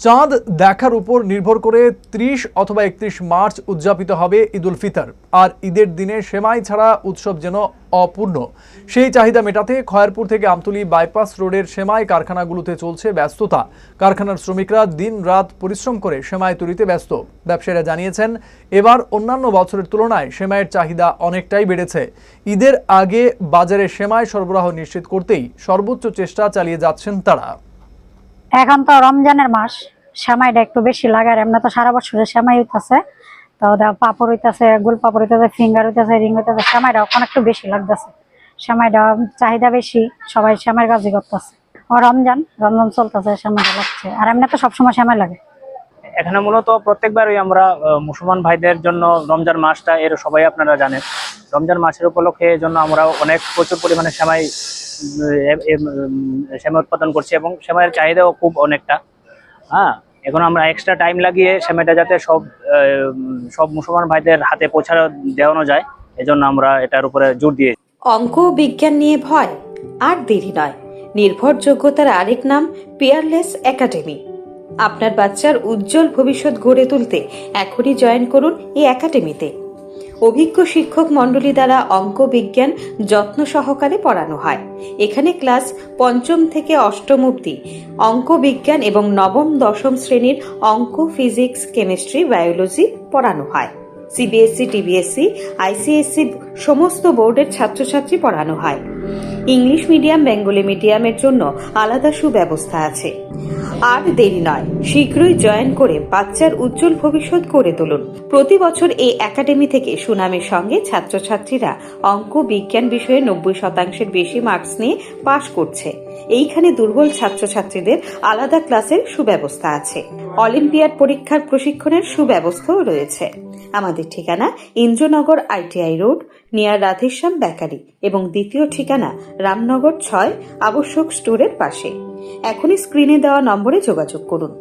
চাঁদ দেখার উপর নির্ভর করে 30 অথবা 31 মার্চ উদযাপিত হবে ঈদ উল ফিতর। আর ঈদের দিনে সেমাই ছাড়া উৎসব যেন অপূর্ণ। সেই চাহিদা মেটাতে খয়েরপুর থেকে আমতলী বাইপাস রোডের সেমাই কারখানাগুলোতে চলছে ব্যস্ততা। কারখানার শ্রমিকরা দিন রাত পরিশ্রম করে সেমাই তৈরিতে ব্যস্ত। ব্যবসায়ীরা জানিয়েছেন, এবার অন্যান্য বছরের তুলনায় সেমাইয়ের চাহিদা অনেকটাই বেড়েছে। ঈদের আগে বাজারে সেমাই সরবরাহ নিশ্চিত করতেই সর্বোচ্চ চেষ্টা চালিয়ে যাচ্ছেন তারা। এখন তো রমজানের মাস, সেমাইটা একটু বেশি লাগে। আর এমনি তো সারা বছরের সেমাই হইতেছে, তো পাপড় হইতেছে, গোল পাপড় হইতেছে, ফিঙ্গার হইতেছে, রিং হইতেছে, সেমাইটা এখন একটু বেশি লাগতেছে। সেমাইটা চাহিদা বেশি, সবাই সেমাইয়ের কাজই করতেছে। রমজান চলতেছে, সেমাইটা লাগছে। আর এমনি তো সবসময় সেমাই লাগে। এখানে মূলত প্রত্যেকবারই আমরা মুসলমান ভাইদের জন্য রমজান মাসটা এর সবাই আপনারা জানেন, রমজান মাসের উপলক্ষে জন্য আমরা প্রচুর পরিমাণে সেমাই উৎপাদন করছি এবং সেমাইয়ের চাহিদাও খুব অনেকটা। হ্যাঁ, এখন আমরা এক্সট্রা টাইম লাগিয়ে সেমাইটা যাতে সব মুসলমান ভাইদের হাতে পৌঁছানো দেওয়ানো যায়, এজন্য আমরা এটার উপরে জোর দিয়ে। অঙ্ক বিজ্ঞান নিয়ে ভয় আর দেরি নয়। নির্ভরযোগ্যতার আরেক নাম পিয়ারলেস একাডেমি। আপনার বাচ্চার উজ্জ্বল ভবিষ্যৎ গড়ে তুলতে এখনই জয়েন করুন এই একাডেমিতে। অভিজ্ঞ শিক্ষক মণ্ডলী দ্বারা অঙ্ক বিজ্ঞান যত্ন সহকারে পড়ানো হয়। এখানে ক্লাস 5ম থেকে 8ম অবধি অঙ্ক বিজ্ঞান এবং 9ম 10ম শ্রেণীর অঙ্ক, ফিজিক্স, কেমিস্ট্রি, বায়োলজি পড়ানো হয়। সিবিএসসি, টিবিএসসি, আইসিএসসি সমস্ত বোর্ডের ছাত্রছাত্রী পড়ানো হয়। ইংলিশ মিডিয়াম, বেঙ্গলি মিডিয়ামের জন্য আলাদা সুব্যবস্থা আছে। আর দেরি নয়, শীঘ্রই জয়েন করে বাচ্চার উজ্জ্বল ভবিষ্যৎ গড়ে তুলুন। প্রতি বছর এই একাডেমি থেকে সুনামের সঙ্গে ছাত্রছাত্রীরা অঙ্ক বিজ্ঞান বিষয়ে 90% বেশি মার্কস নিয়ে পাশ করছে। এইখানে দুর্বল ছাত্রছাত্রীদের আলাদা ক্লাসের সুব্যবস্থা আছে। অলিম্পিয়াড পরীক্ষার প্রশিক্ষণের সুব্যবস্থাও রয়েছে। আমাদের ঠিকানা Indranagar ITI road, near Radheshyam bakery, এবং দ্বিতীয় ঠিকানা রামনগর 6 আবশ্যক স্টোরের পাশে। এখনই স্ক্রিনে দেওয়া নম্বরে যোগাযোগ করুন।